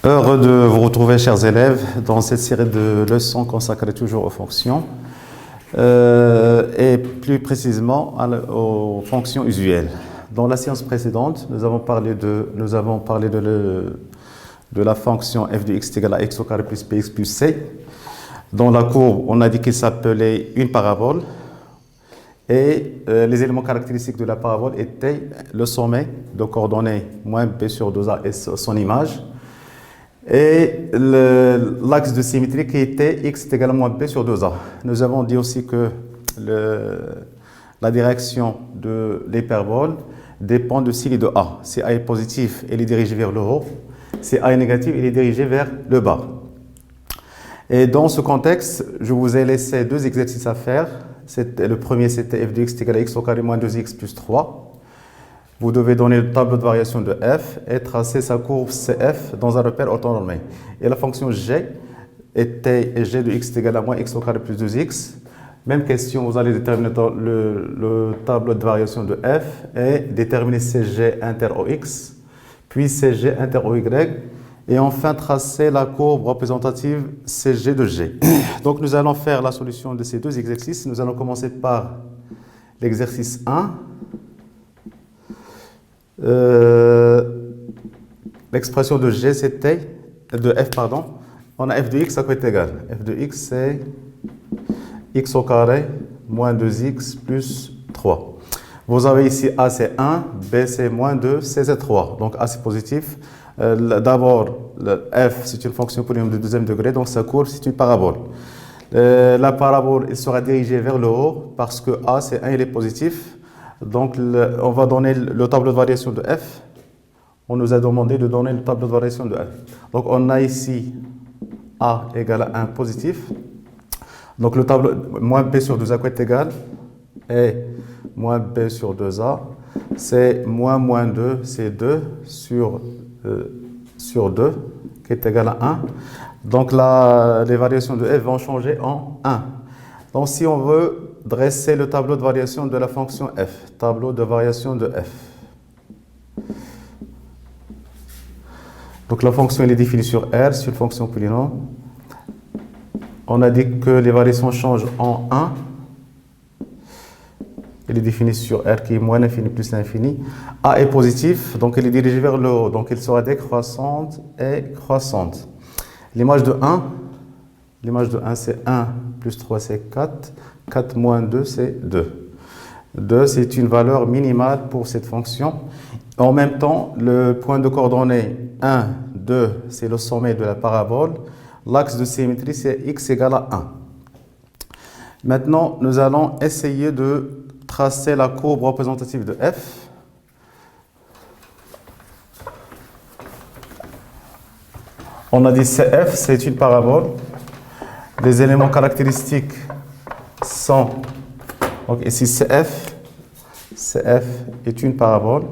Heureux de vous retrouver, chers élèves, dans cette série de leçons consacrées toujours aux fonctions et plus précisément aux fonctions usuelles. Dans la séance précédente, nous avons parlé de la fonction f de x est égal à x au carré plus bx plus c. Dans la courbe, on a dit qu'il s'appelait une parabole et les éléments caractéristiques de la parabole étaient le sommet de coordonnées moins b sur 2a et son image. Et l'axe de symétrie qui était x est égal à moins b sur 2a. Nous avons dit aussi que la direction de l'hyperbole dépend de si et de a. Si a est positif, il est dirigé vers le haut. Si a est négatif, il est dirigé vers le bas. Et dans ce contexte, je vous ai laissé deux exercices à faire. Le premier, c'était f de x est égal à x au carré moins 2x plus 3. Vous devez donner le tableau de variation de f et tracer sa courbe CF dans un repère orthonormé. Et la fonction g était g de x est égal à moins x au carré plus 2x. Même question, vous allez déterminer le tableau de variation de f et déterminer Cg inter OX, puis Cg inter OY, et enfin tracer la courbe représentative Cg de g. Donc nous allons faire la solution de ces deux exercices. Nous allons commencer par l'exercice 1. L'expression de g c'était de f, pardon, on a f de x à quoi est égal. F de x c'est x au carré moins 2x plus 3. Vous avez ici a c'est 1, b c'est moins 2, c c'est 3. Donc a c'est positif. D'abord f c'est une fonction polynomiale de deuxième degré, donc sa courbe c'est une parabole. La parabole elle sera dirigée vers le haut parce que a c'est 1, il est positif. Donc, on va donner le tableau de variation de f. On nous a demandé de donner le tableau de variation de f. Donc, on a ici a égale à 1 positif. Donc, le tableau, moins b sur 2a est égal. Et moins b sur 2a, c'est moins 2, c'est 2 sur 2, qui est égal à 1. Donc, les variations de f vont changer en 1. Donc, si on veut dresser le tableau de variation de la fonction f, tableau de variation de f. Donc, la fonction elle est définie sur R, c'est une fonction polynôme. On a dit que les variations changent en 1. Elle est définie sur R qui est moins l'infini plus l'infini. A est positif, donc elle est dirigée vers le haut, donc elle sera décroissante et croissante. L'image de 1, c'est 1 plus 3, c'est 4. 4 moins 2, c'est 2. 2, c'est une valeur minimale pour cette fonction. En même temps, le point de coordonnées 1, 2, c'est le sommet de la parabole. L'axe de symétrie, c'est x égale à 1. Maintenant, nous allons essayer de tracer la courbe représentative de f. On a dit CF, c'est une parabole. Les éléments caractéristiques sont, donc ici CF est une parabole,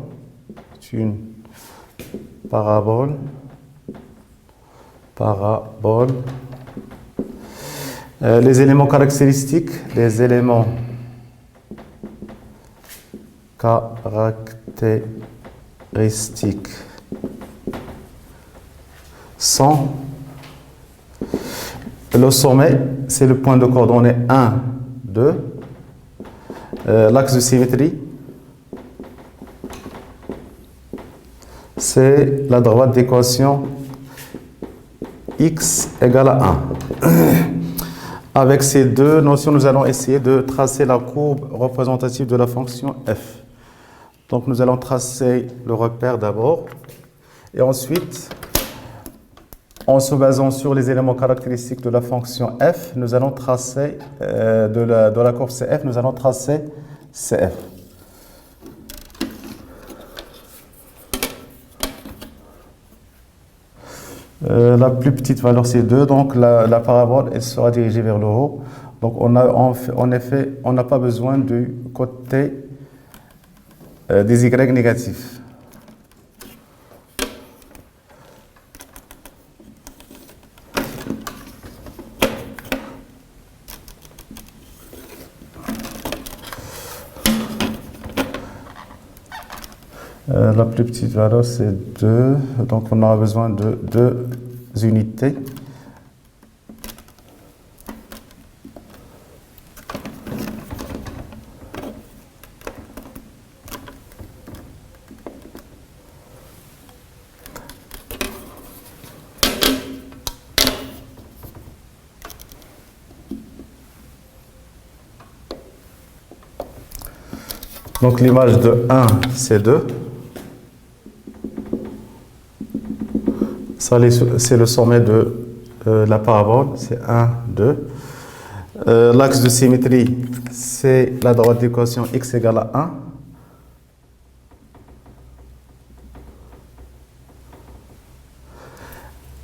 les éléments caractéristiques sont le sommet, c'est le point de coordonnées 1, 2. L'axe de symétrie, c'est la droite d'équation x égale à 1. Avec ces deux notions, nous allons essayer de tracer la courbe représentative de la fonction f. Donc nous allons tracer le repère d'abord et ensuite, en se basant sur les éléments caractéristiques de la fonction f, nous allons tracer, de la courbe CF, nous allons tracer CF. La plus petite valeur, c'est 2, donc la parabole elle sera dirigée vers le haut. Donc en effet, on n'a pas besoin du côté des y négatifs. La plus petite valeur, c'est 2. Donc, on aura besoin de 2 unités. Donc l'image de 1, c'est 2. Ça, c'est le sommet de la parabole, c'est 1, 2. L'axe de symétrie, c'est la droite d'équation x égale à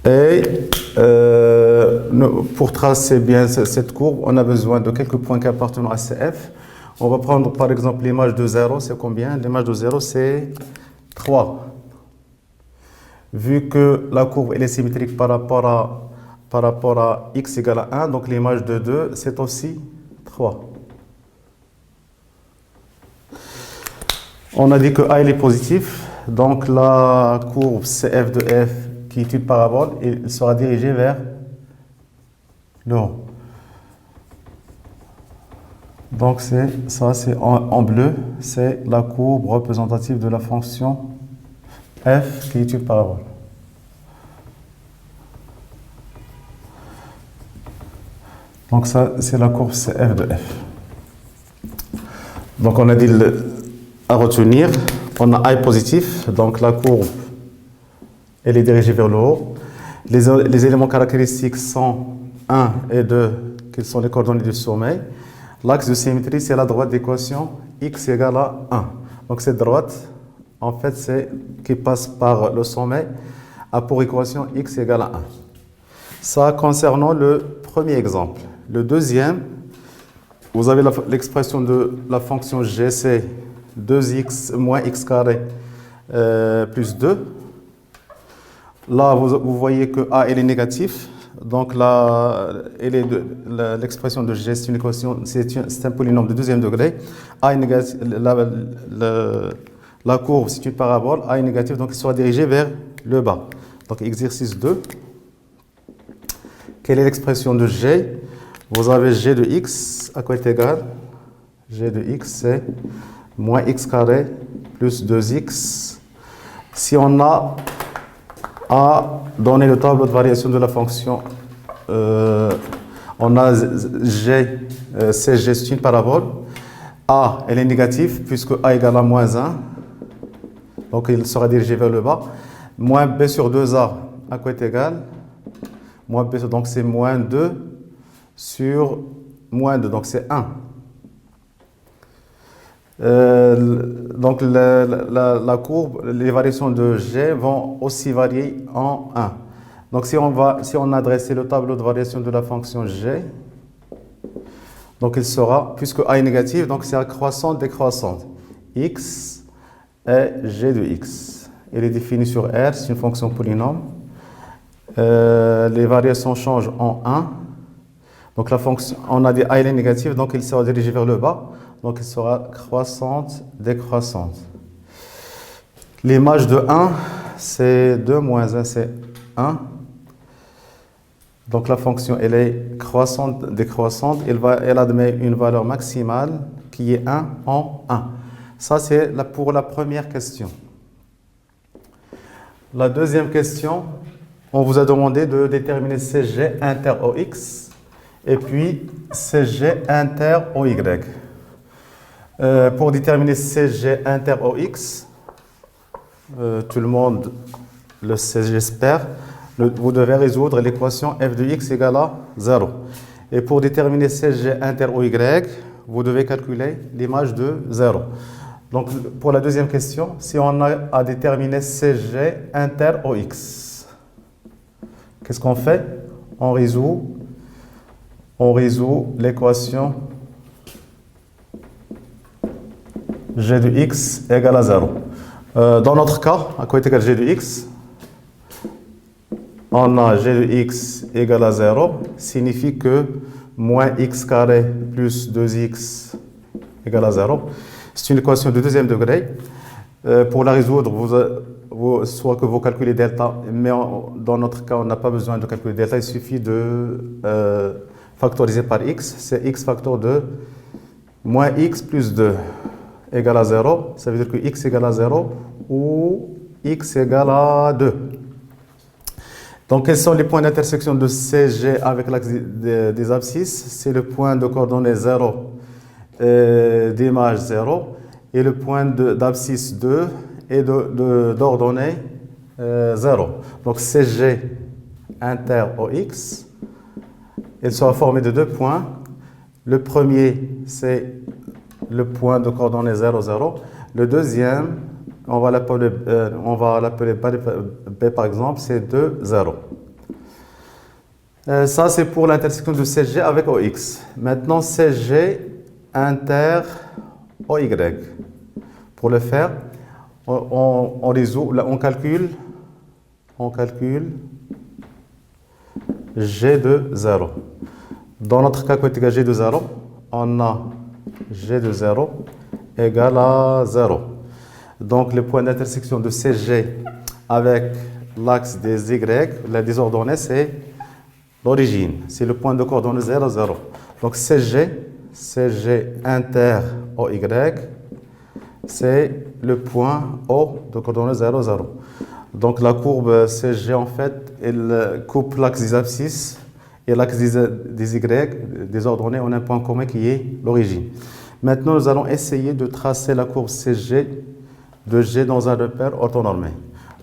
1. Et pour tracer bien cette courbe, on a besoin de quelques points qui appartiennent à CF. On va prendre par exemple l'image de 0, c'est combien? L'image de 0, c'est 3. Vu que la courbe elle est symétrique par rapport à x égale à 1, donc l'image de 2, c'est aussi 3. On a dit que A il est positif, donc la courbe CF de F, qui est une parabole, elle sera dirigée vers le haut. Donc ça c'est en bleu, c'est la courbe représentative de la fonction f qui est une parabole. Donc ça c'est la courbe CF de f. Donc on a dit à retenir, on a I positif, donc la courbe elle est dirigée vers le haut. Les éléments caractéristiques sont 1 et 2, qui sont les coordonnées du sommet. L'axe de symétrie, c'est la droite d'équation x égale à 1. Donc cette droite, en fait, c'est qui passe par le sommet, a pour équation x égale à 1. Ça concernant le premier exemple. Le deuxième, vous avez l'expression de la fonction g, c'est 2x moins x carré plus 2. Là, vous voyez que a elle est négatif. Donc là, l'expression de g, c'est une équation, c'est un polynôme de deuxième degré. A est négatif, la courbe, c'est une parabole. A est négatif, donc il sera dirigé vers le bas. Donc exercice 2. Quelle est l'expression de g? Vous avez g de x, à quoi est égal? G de x, c'est moins x carré plus 2x. Si on a à donner le tableau de variation de la fonction, on a g, CG, c'est une parabole. A, elle est négative puisque A égale à moins 1. Donc il sera dirigé vers le bas. Moins B sur 2A, à quoi est égal? Moins B, donc c'est moins 2 sur moins 2, donc c'est 1. Donc la courbe, les variations de G vont aussi varier en 1. Donc si on a dressé le tableau de variation de la fonction G, donc il sera, puisque A est négatif, donc c'est accroissante, décroissante. X et G de X. Il est défini sur R, c'est une fonction polynôme. Les variations changent en 1. Donc la fonction, on a dit A est négatif, donc il sera dirigé vers le bas. Donc, il sera croissante, décroissante. L'image de 1, c'est 2 moins 1, c'est 1. Donc, la fonction, elle est croissante, décroissante. Elle admet une valeur maximale qui est 1 en 1. Ça, c'est pour la première question. La deuxième question, on vous a demandé de déterminer CG inter OX et puis CG inter OY. Pour déterminer CG inter OX, tout le monde le sait, j'espère, vous devez résoudre l'équation f de x égale à 0. Et pour déterminer CG inter OY, vous devez calculer l'image de 0. Donc pour la deuxième question, si on a à déterminer CG inter OX, qu'est-ce qu'on fait? On résout l'équation g de x égale à 0. Dans notre cas, à quoi est égal g de x? On a g de x égale à 0, signifie que moins x carré plus 2x égale à 0. C'est une équation de deuxième degré. Pour la résoudre, soit que vous calculez delta, mais dans notre cas, on n'a pas besoin de calculer delta, il suffit de factoriser par x. C'est x facteur de moins x plus 2 égale à 0. Ça veut dire que x égale à 0 ou x égale à 2. Donc, quels sont les points d'intersection de CG avec l'axe des abscisses? C'est le point de coordonnées 0, d'image 0, et le point d'abscisse 2 et d'ordonnée 0. Donc, CG inter OX, il sera formé de deux points. Le premier, c'est le point de coordonnées 0, 0. Le deuxième, on va l'appeler B par exemple, c'est 2, 0. Ça, c'est pour l'intersection de CG avec OX. Maintenant, CG inter OY. Pour le faire, on résout, là, on calcule G de 0. Dans notre cas, quand G de 0, on a G de 0 égale à 0. Donc, le point d'intersection de CG avec l'axe des Y, la désordonnée, c'est l'origine. C'est le point de coordonnées 0, 0. Donc, CG inter OY, c'est le point O de coordonnées 0, 0. Donc, la courbe CG, en fait, elle coupe l'axe des abscisses et l'axe des Y, des ordonnées, en un point commun qui est l'origine. Maintenant, nous allons essayer de tracer la courbe CG de G dans un repère orthonormé.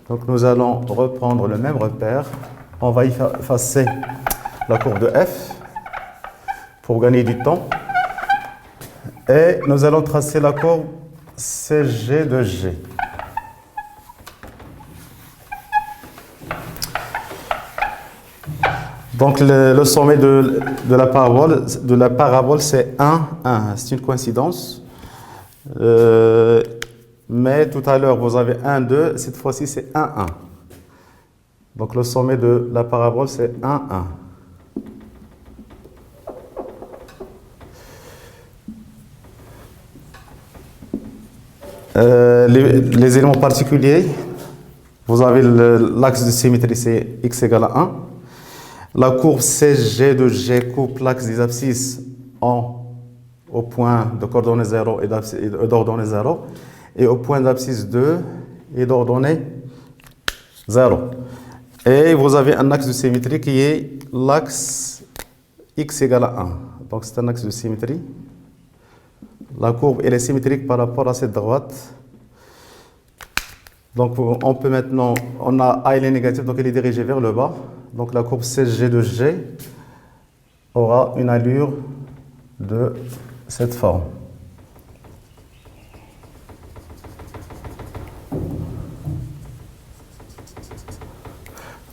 Donc, nous allons reprendre le même repère. On va effacer la courbe de F pour gagner du temps. Et nous allons tracer la courbe CG de G. Donc, le sommet de la parabole, c'est 1, 1. C'est une coïncidence. Mais tout à l'heure, vous avez 1, 2. Cette fois-ci, c'est 1, 1. Donc, le sommet de la parabole, c'est 1, 1. Les éléments particuliers, vous avez l'axe de symétrie, c'est x égale à 1. La courbe CG de G coupe l'axe des abscisses au point de coordonnées 0 et d'ordonnée 0, et au point d'abscisse 2 et d'ordonnée 0. Et vous avez un axe de symétrie qui est l'axe x égale à 1. Donc c'est un axe de symétrie. La courbe elle est symétrique par rapport à cette droite. Donc on peut maintenant, on a A il est négatif, donc il est dirigé vers le bas. Donc la courbe CG de G aura une allure de cette forme.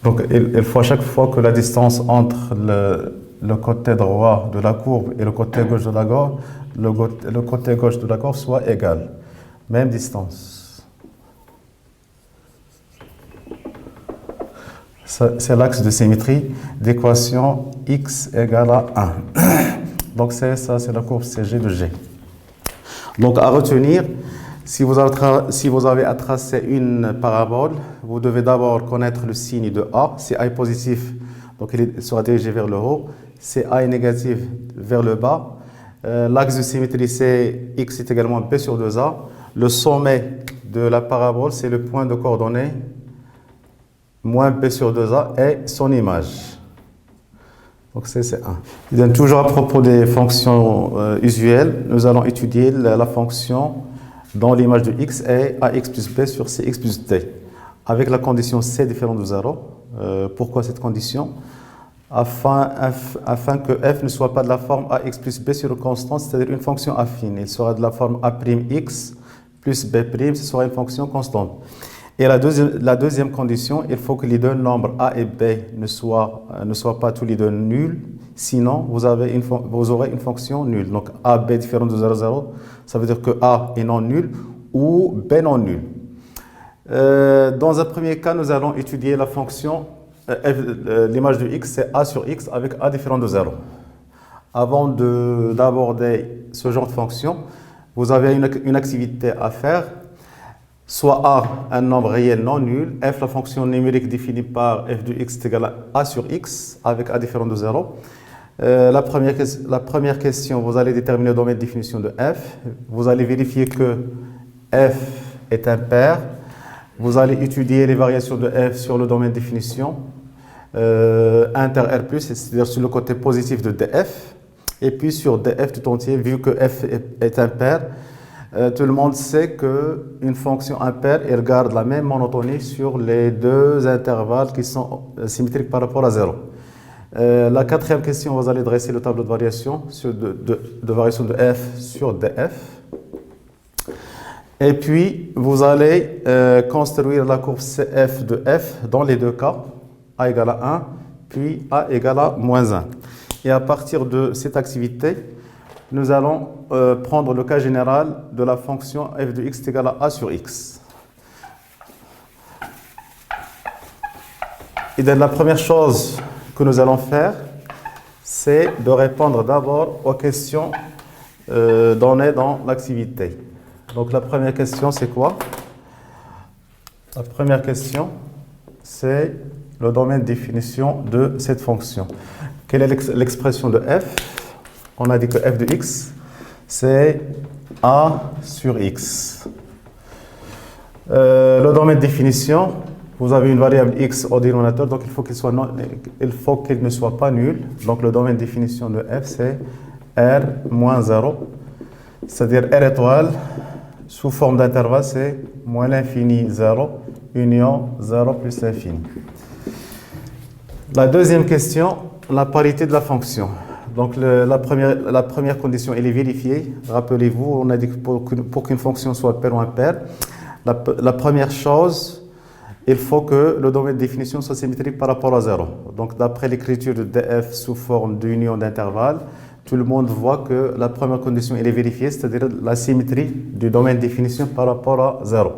Donc il faut à chaque fois que la distance entre le côté droit de la courbe et le côté gauche de la courbe, le côté gauche de la courbe soit égal. Même distance. C'est l'axe de symétrie d'équation x égale à 1. Donc c'est la courbe CG de G. Donc à retenir, si vous avez à tracer une parabole, vous devez d'abord connaître le signe de A. Si A est positif, donc il sera dirigé vers le haut. Si A est négatif, vers le bas. L'axe de symétrie, c'est x est également b sur 2a. Le sommet de la parabole, c'est le point de coordonnées moins b sur 2a et son image. Donc c'est 1. Il donne toujours à propos des fonctions usuelles. Nous allons étudier la fonction dont l'image de x est ax plus b sur cx plus d. Avec la condition c différent de 0. Pourquoi cette condition? Afin que f ne soit pas de la forme ax plus b sur une constante, c'est-à-dire une fonction affine. Il sera de la forme a'x plus b', ce sera une fonction constante. Et la deuxième condition, il faut que les deux nombres a et b ne soient pas tous les deux nuls. Sinon, vous aurez une fonction nulle. Donc, a, b différent de 0, 0, ça veut dire que a est non nul ou b non nul. Dans un premier cas, nous allons étudier la fonction, l'image de x, c'est a sur x avec a différent de 0. Avant d'aborder ce genre de fonction, vous avez une activité à faire. soit A un nombre réel non nul, f la fonction numérique définie par f de x est égale à a sur x avec a différent de 0. La première question, vous allez déterminer le domaine de définition de f. Vous allez vérifier que f est impair. Vous allez étudier les variations de f sur le domaine de définition inter R+, c'est-à-dire sur le côté positif de df. Et puis sur df tout entier, vu que f est impair, tout le monde sait qu'une fonction impaire, elle garde la même monotonie sur les deux intervalles qui sont symétriques par rapport à 0. La quatrième question, vous allez dresser le tableau de variation de variation de f sur df. Et puis, vous allez construire la courbe CF de f dans les deux cas, a égale à 1, puis a égale à moins 1. Et à partir de cette activité, nous allons prendre le cas général de la fonction f de x est égal à a sur x. Et donc, la première chose que nous allons faire, c'est de répondre d'abord aux questions données dans l'activité. Donc la première question, c'est quoi? La première question, c'est le domaine de définition de cette fonction. Quelle est l'expression de f? On a dit que f de x, c'est a sur x. Le domaine de définition, vous avez une variable x au dénominateur, donc il faut qu'il ne soit pas nul. Donc le domaine de définition de f, c'est r moins 0, c'est-à-dire r étoile, sous forme d'intervalle, c'est moins l'infini 0, union 0 plus l'infini. La deuxième question, la parité de la fonction. Donc la première condition, elle est vérifiée. Rappelez-vous, on a dit que pour qu'une fonction soit paire ou impaire, la première chose, il faut que le domaine de définition soit symétrique par rapport à 0. Donc d'après l'écriture de df sous forme d'union d'intervalle, tout le monde voit que la première condition elle est vérifiée, c'est-à-dire la symétrie du domaine de définition par rapport à 0.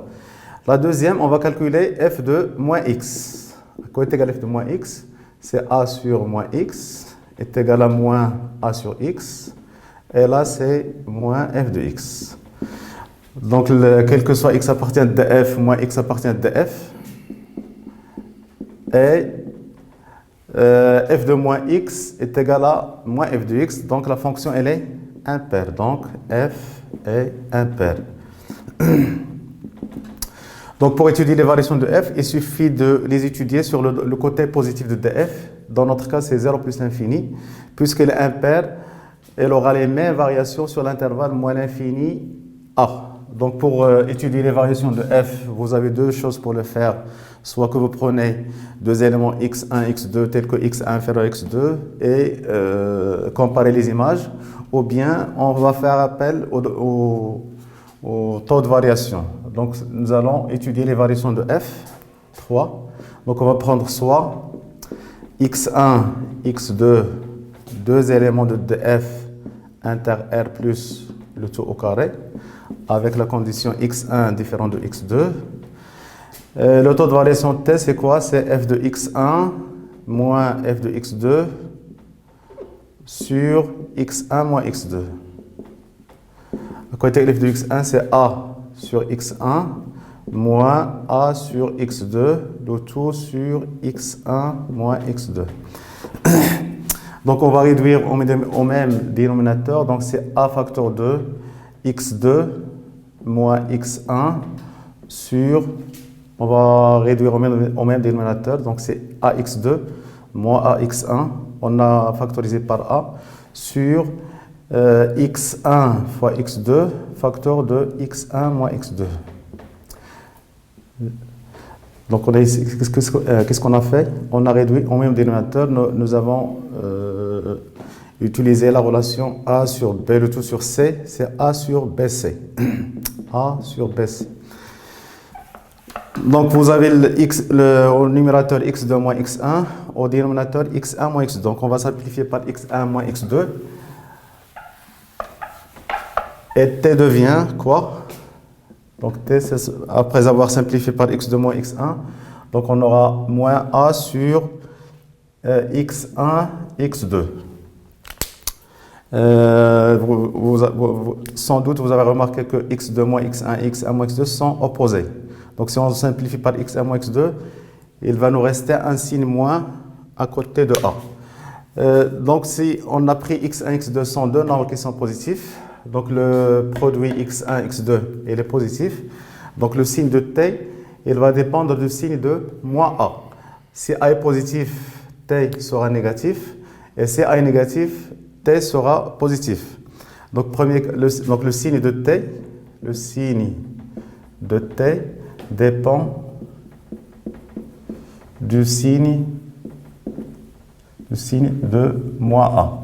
La deuxième, on va calculer f de moins x. À quoi est égal f de moins x? C'est a sur moins x est égal à moins a sur x. Et là, c'est moins f de x. Donc, quel que soit x appartient à df, moins x appartient à df. Et f de moins x est égal à moins f de x, donc la fonction elle est impaire, donc f est impaire. Donc pour étudier les variations de f, il suffit de les étudier sur le côté positif de df. Dans notre cas, c'est 0 plus l'infini. Puisqu'elle est impaire, elle aura les mêmes variations sur l'intervalle moins l'infini a. Donc pour étudier les variations de f, vous avez deux choses pour le faire. Soit que vous prenez deux éléments x1, x2 tels que x1 inférieur à x2 et comparer les images, ou bien on va faire appel au taux de variation. Donc nous allons étudier les variations de f, 3. Donc on va prendre soit x1, x2, deux éléments de df inter r plus le tout au carré, avec la condition x1 différent de x2. Le taux de variation t, c'est quoi? C'est f de x1 moins f de x2 sur x1 moins x2. À côté de f de x1, c'est a sur x1 moins a sur x2, le tout sur x1 moins x2. Donc on va réduire au même dénominateur, donc c'est a facteur de x2 moins x1 sur, on va réduire au même dénominateur, donc c'est ax2 moins ax1, on a factorisé par a, sur x1 fois x2, facteur de x1 moins x2. Donc qu'est-ce qu'on a fait? On a réduit au même dénominateur, nous avons utilisé la relation a sur b, le tout sur c, c'est a sur bc. A sur bc. Donc vous avez au numérateur x2 moins x1, au dénominateur x1 moins x2. Donc on va simplifier par x1 moins x2. Et t devient quoi? Donc t, après avoir simplifié par x2 moins x1, donc on aura moins a sur x1, x2. Sans doute, vous avez remarqué que x2 moins x1 et x1 moins x2 sont opposés. Donc si on simplifie par x1 moins x2, il va nous rester un signe moins à côté de a. Donc si on a pris x1, x2 sont deux nombres qui sont positifs, donc le produit x1, x2 il est positif, donc le signe de t il va dépendre du signe de moins a. Si a est positif, t sera négatif, et si a est négatif, t sera positif. Donc, le signe de t, dépend du signe de moins a.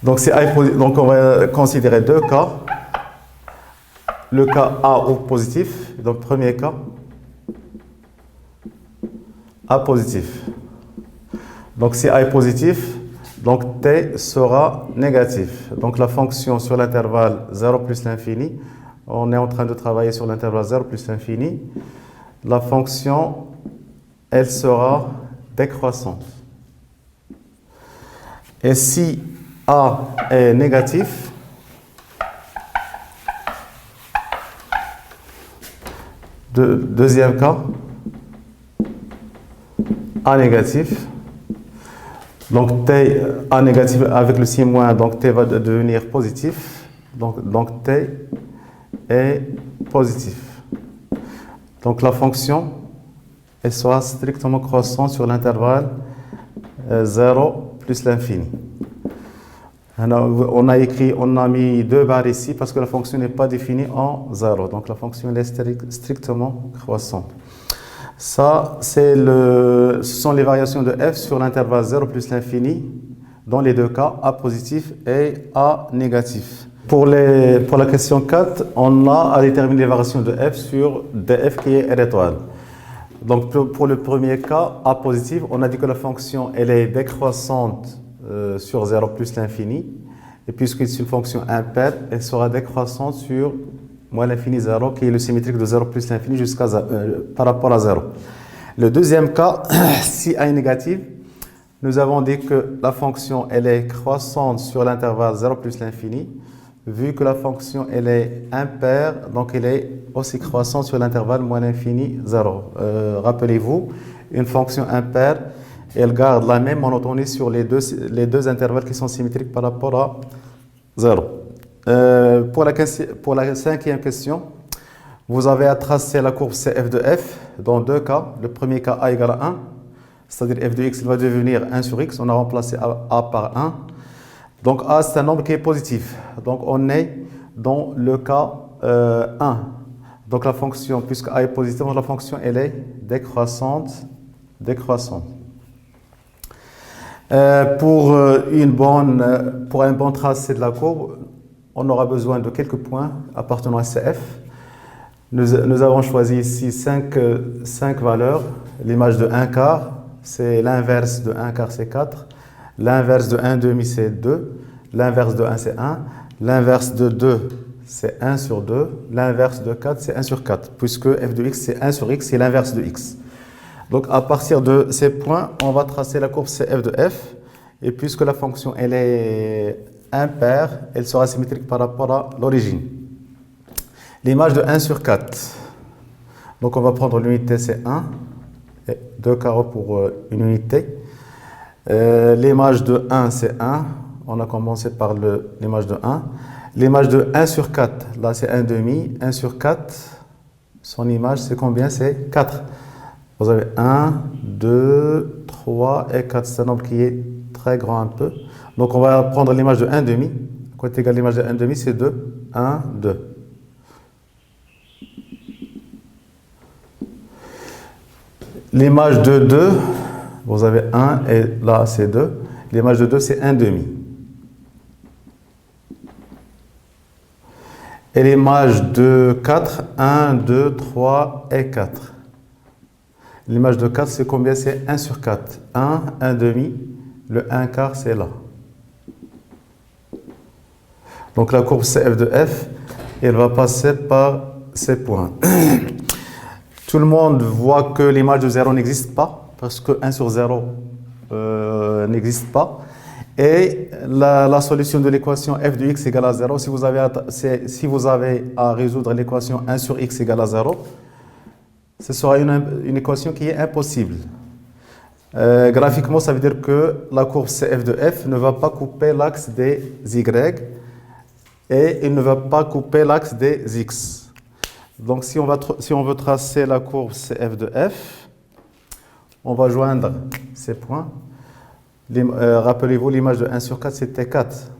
Donc, donc, on va considérer deux cas. Le cas A ou positif, donc premier cas, A positif. Donc si A est positif, donc T sera négatif. Donc la fonction sur l'intervalle 0 plus l'infini, on est en train de travailler sur l'intervalle 0 plus l'infini, la fonction, elle sera décroissante. Et si A est négatif, deuxième cas, A négatif, donc T, A négatif avec le signe moins, donc T va devenir positif, donc T est positif. Donc la fonction, elle sera strictement croissante sur l'intervalle 0 plus l'infini. On a mis deux barres ici parce que la fonction n'est pas définie en 0. Donc la fonction est strictement croissante. Ça, ce sont les variations de f sur l'intervalle 0 plus l'infini dans les deux cas, A positif et A négatif. Pour la question 4, on a à déterminer les variations de f sur df qui est R étoile. Donc pour le premier cas, A positif, on a dit que la fonction elle est décroissante sur 0 plus l'infini. Et puisque c'est une fonction impaire, elle sera décroissante sur moins l'infini 0, qui est le symétrique de 0 plus l'infini jusqu'à par rapport à 0. Le deuxième cas, si A est négatif, nous avons dit que la fonction elle est croissante sur l'intervalle 0 plus l'infini. Vu que la fonction elle est impaire, donc elle est aussi croissante sur l'intervalle moins l'infini 0. Rappelez-vous, une fonction impaire, elle garde la même monotonie sur les deux intervalles qui sont symétriques par rapport à 0. Pour la cinquième question, vous avez à tracer la courbe CF de f dans deux cas. Le premier cas A égale à 1, c'est-à-dire f de x va devenir 1 sur x. On a remplacé A par 1. Donc A, c'est un nombre qui est positif. Donc on est dans le cas 1. Donc la fonction, puisque A est positif, la fonction elle est décroissante. Pour un bon tracé de la courbe, on aura besoin de quelques points appartenant à CF. Nous avons choisi ici 5 valeurs. L'image de 1 quart, c'est l'inverse de 1 quart, c'est 4. L'inverse de 1 demi, c'est 2. L'inverse de 1, c'est 1. L'inverse de 2, c'est 1 sur 2. L'inverse de 4, c'est 1 sur 4. Puisque f de x, c'est 1 sur x, c'est l'inverse de x. Donc à partir de ces points, on va tracer la courbe CF de f. Et puisque la fonction elle est impaire, elle sera symétrique par rapport à l'origine. L'image de 1 sur 4. Donc on va prendre l'unité, c'est 1. Et 2 carreaux pour une unité. L'image de 1, c'est 1. On a commencé par l'image de 1. L'image de 1 sur 4, là c'est 1 demi. 1 sur 4, son image c'est combien? C'est 4. Vous avez 1, 2, 3 et 4. C'est un nombre qui est très grand un peu. Donc on va prendre l'image de 1 demi. Quoi est égal à l'image de 1 demi? C'est 2. 1, 2. L'image de 2, vous avez 1 et là c'est 2. L'image de 2 c'est 1 demi. Et l'image de 4, 1, 2, 3 et 4. L'image de 4 c'est combien? C'est 1 sur 4. 1, 1 demi, le 1 quart c'est là. Donc la courbe CF de f, elle va passer par ces points. Tout le monde voit que l'image de 0 n'existe pas, parce que 1 sur 0 n'existe pas. Et la solution de l'équation f de x égale à 0, si vous avez à résoudre l'équation 1 sur x égale à 0, ce sera une équation qui est impossible. Graphiquement, ça veut dire que la courbe CF de f ne va pas couper l'axe des y et il ne va pas couper l'axe des x. Donc si on veut tracer la courbe CF de f, on va joindre ces points. Rappelez-vous, l'image de 1 sur 4, c'était 4.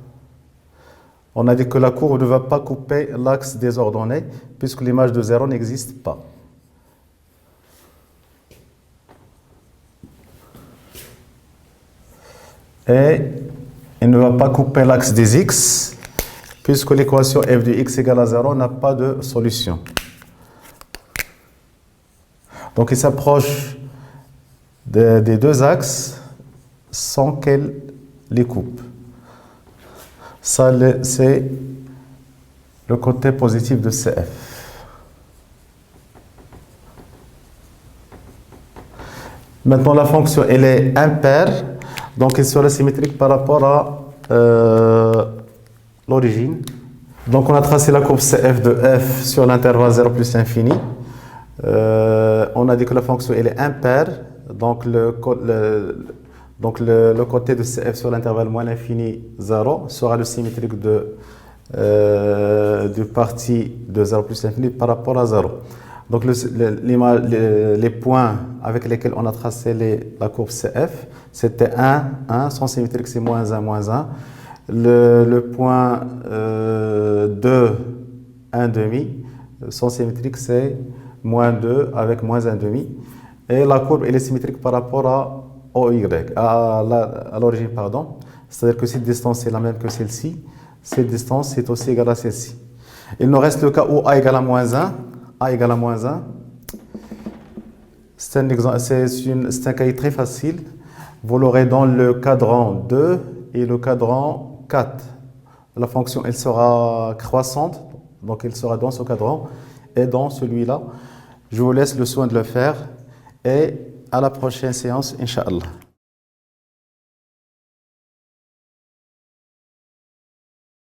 On a dit que la courbe ne va pas couper l'axe des ordonnées, puisque l'image de 0 n'existe pas. Et il ne va pas couper l'axe des x, puisque l'équation f de x égale à 0 n'a pas de solution. Donc il s'approche des deux axes sans qu'elle les coupe. Ça, c'est le côté positif de CF. Maintenant, la fonction, elle est impaire, donc elle sera symétrique par rapport à l'origine. Donc on a tracé la courbe CF de f sur l'intervalle 0 plus infini. On a dit que la fonction, elle est impaire, donc le côté de CF sur l'intervalle moins l'infini 0 sera le symétrique du parti de 0 plus l'infini par rapport à 0. Donc les points avec lesquels on a tracé la courbe CF, c'était 1, 1, son symétrique c'est moins 1, moins 1. Le point 2, 1 demi, son symétrique c'est moins 2 avec moins 1 demi. Et la courbe elle est symétrique par rapport à OY, à l'origine, pardon. C'est-à-dire que cette distance est la même que celle-ci. Cette distance est aussi égale à celle-ci. Il nous reste le cas où A égale à moins 1. A égale à moins 1. C'est un cas très facile. Vous l'aurez dans le cadran 2 et le cadran 4. La fonction, elle sera croissante. Donc, elle sera dans ce cadran et dans celui-là. Je vous laisse le soin de le faire. Et à la prochaine séance, Inch'Allah.